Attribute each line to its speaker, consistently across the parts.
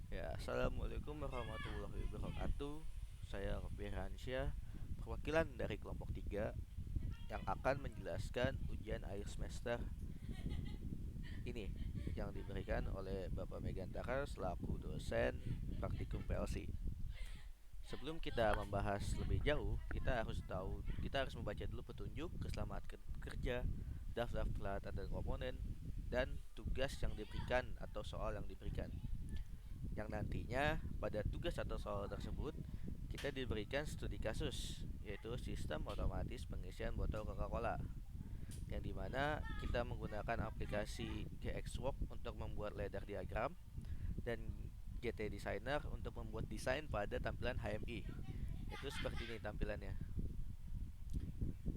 Speaker 1: Ya, assalamualaikum warahmatullahi wabarakatuh. Saya Rofi Hansyah, perwakilan dari kelompok 3 yang akan menjelaskan ujian akhir semester ini yang diberikan oleh Bapak Megantara selaku dosen praktikum PLC. Sebelum kita membahas lebih jauh, kita harus membaca dulu petunjuk keselamatan kerja, daftar peralatan dan komponen, dan tugas yang diberikan atau soal yang diberikan. Yang nantinya pada tugas atau soal tersebut kita diberikan studi kasus, yaitu sistem otomatis pengisian botol Coca-Cola, yang dimana kita menggunakan aplikasi GXWorks untuk membuat ladder diagram dan GT Designer untuk membuat desain pada tampilan HMI. Itu seperti ini tampilannya.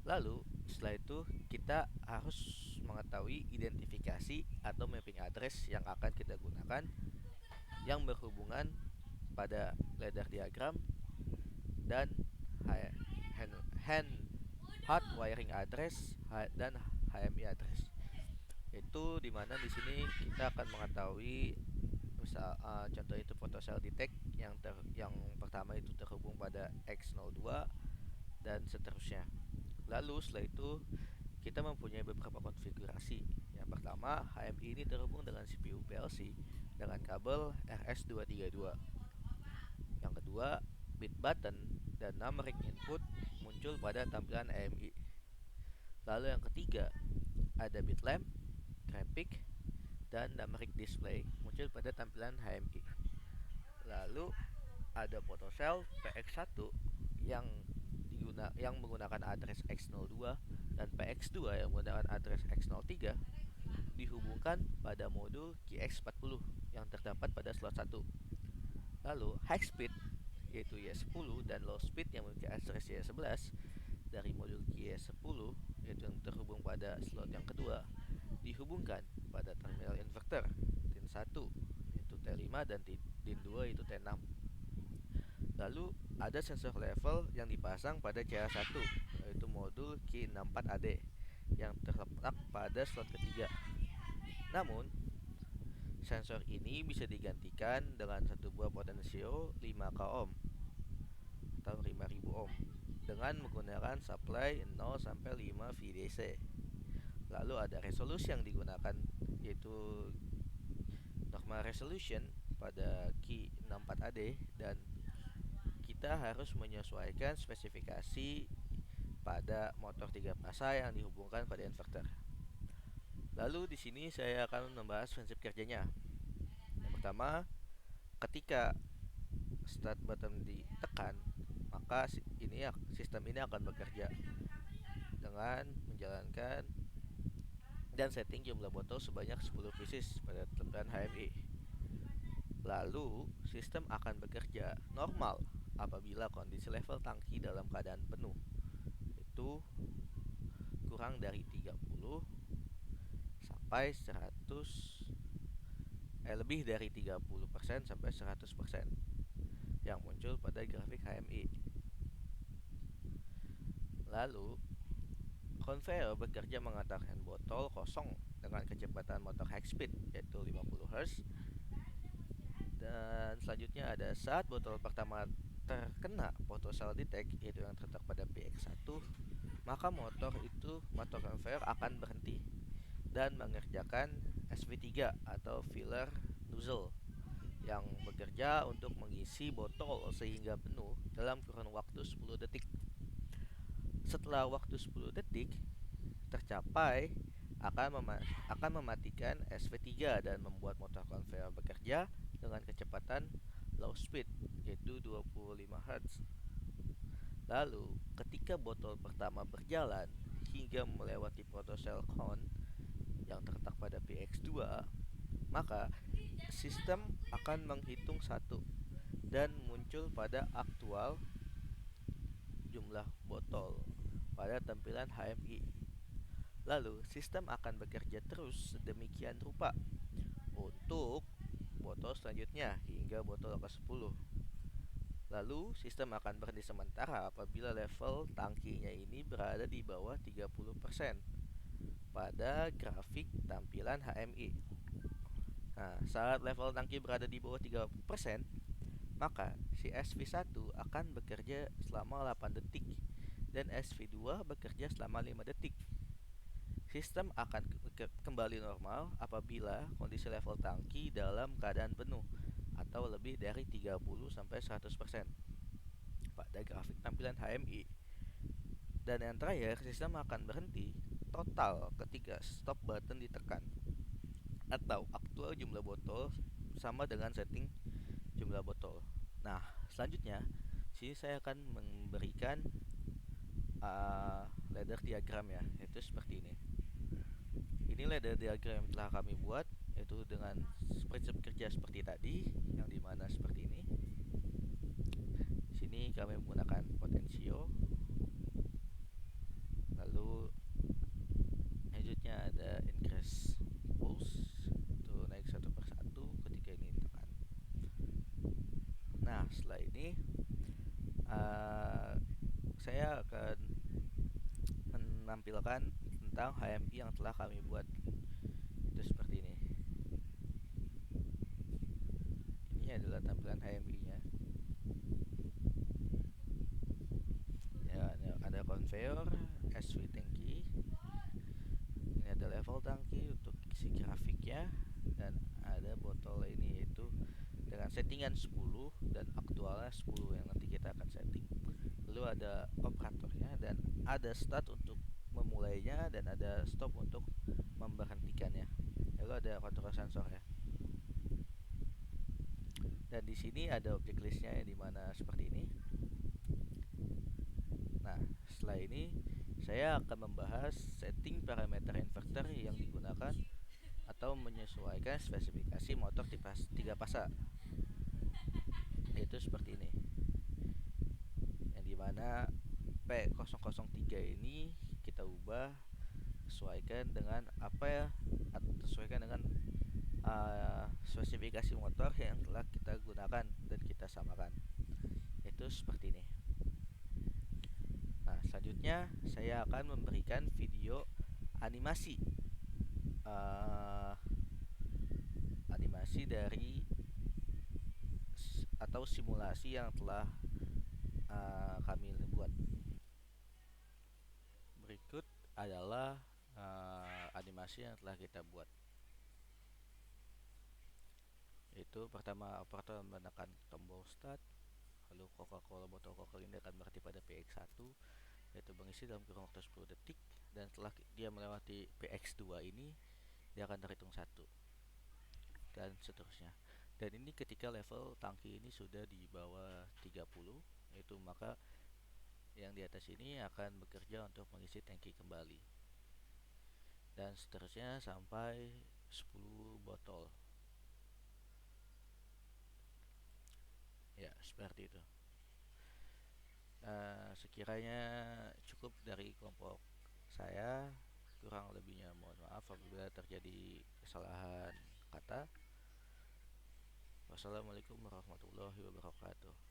Speaker 1: Lalu setelah itu kita harus mengetahui identifikasi atau mapping address yang akan kita gunakan yang berhubungan pada ladder diagram dan hand, hand hard wiring address dan HMI address. Itu dimana di sini kita akan mengetahui misal contoh itu photocell detect yang pertama itu terhubung pada X02 dan seterusnya. Lalu setelah itu kita mempunyai beberapa konfigurasi. Yang pertama, HMI ini terhubung dengan CPU PLC dengan kabel RS232. Yang kedua, bit button dan numbering input muncul pada tampilan AMI. Lalu yang ketiga, ada bit lamp, graphic, dan numeric display muncul pada tampilan HMI. Lalu ada photocell PX1 yang yang menggunakan address X02 dan PX2 yang menggunakan address X03 dihubungkan pada modul QX40 yang terdapat pada slot 1. Lalu high speed yaitu Y10 dan low speed yang memiliki address Y11 dari modul QS10 yaitu yang terhubung pada slot yang kedua dihubungkan pada terminal inverter DIN 1 yaitu T5 dan DIN 2 yaitu T6. Lalu ada sensor level yang dipasang pada CA1 yaitu modul Q64AD yang terletak pada slot ketiga. Namun sensor ini bisa digantikan dengan satu buah potensio 5K ohm atau 5000 ohm dengan menggunakan supply 0 sampai 5 VDC. Lalu ada resolusi yang digunakan yaitu normal resolution pada Key 64AD dan kita harus menyesuaikan spesifikasi pada motor 3 fasa yang dihubungkan pada inverter. Lalu di sini saya akan membahas prinsip kerjanya. Yang pertama, ketika start button ditekan, maka sistem ini akan bekerja dengan menjalankan dan setting jumlah botol sebanyak 10 pieces pada tampilan HMI. Lalu sistem akan bekerja normal apabila kondisi level tangki dalam keadaan penuh, itu kurang dari 30 sampai 100 lebih dari 30% sampai 100% yang muncul pada grafik HMI. Lalu conveyor bekerja mengantarkan botol kosong dengan kecepatan motor high speed yaitu 50 Hz. Dan selanjutnya ada saat botol pertama terkena photocell detect yaitu yang terletak pada PX1, maka motor conveyor akan berhenti dan mengerjakan SV3 atau filler nozzle yang bekerja untuk mengisi botol sehingga penuh dalam kurun waktu 10 detik. Setelah waktu 10 detik tercapai, akan mematikan SV3 dan membuat motor conveyor bekerja dengan kecepatan low speed yaitu 25 Hz. Lalu, ketika botol pertama berjalan hingga melewati photocell count yang terletak pada PX2, maka sistem akan menghitung satu dan muncul pada aktual jumlah botol pada tampilan HMI. Lalu sistem akan bekerja terus sedemikian rupa untuk botol selanjutnya hingga botol ke-10. Lalu sistem akan berhenti sementara apabila level tangkinya ini berada di bawah 30% pada grafik tampilan HMI. Nah, saat level tangki berada di bawah 30%, maka si SV1 akan bekerja selama 8 detik dan SV2 bekerja selama 5 detik. Sistem akan kembali normal apabila kondisi level tangki dalam keadaan penuh atau lebih dari 30-100% pada grafik tampilan HMI. Dan yang terakhir, sistem akan berhenti total ketika stop button ditekan atau aktual jumlah botol sama dengan setting jumlah botol. Nah, selanjutnya sini saya akan memberikan ladder diagram ya, yaitu seperti ini. Ini ladder diagram yang telah kami buat, yaitu dengan prinsip kerja seperti tadi, yang dimana seperti ini. Di sini kami menggunakan potensio, lalu selanjutnya ada increase pulse, itu naik satu per satu ketika ini ditekan. Nah, setelah ini saya akan menampilkan tentang HMI yang telah kami buat. Itu seperti ini. Ini adalah tampilan HMI-nya. Ya, ada conveyor, SV tangki. Ini ada level tangki untuk isi grafiknya, dan ada botol ini yaitu dengan settingan 10 dan aktualnya 10 yang nanti kita akan setting. Lalu ada operatornya dan ada start untuk memulainya dan ada stop untuk memberhentikannya. Lalu ada kontrol sensor ya. Dan di sini ada objek listnya yang dimana seperti ini. Nah, setelah ini saya akan membahas setting parameter inverter yang digunakan atau menyesuaikan spesifikasi motor tipe 3 fasa, yaitu seperti ini, yang dimana P003 ini kita ubah sesuaikan dengan apa ya, sesuaikan dengan spesifikasi motor yang telah kita gunakan dan kita samakan, yaitu seperti ini. Nah, selanjutnya saya akan memberikan video animasi animasi dari atau simulasi yang telah kami buat. Berikut adalah animasi yang telah kita buat. Itu pertama, operator menekan tombol start, lalu Coca-Cola botol Coca ini akan berhenti pada PX1, yaitu mengisi dalam kurun waktu 10 detik, dan setelah dia melewati PX2 ini dia akan terhitung 1, dan seterusnya. Dan ini ketika level tangki ini sudah di bawah 30, yaitu maka yang di atas ini akan bekerja untuk mengisi tangki kembali, dan seterusnya sampai 10 botol. Ya, seperti itu. Sekiranya cukup dari kelompok saya, kurang lebihnya mohon maaf apabila terjadi kesalahan kata. Wassalamualaikum warahmatullahi wabarakatuh.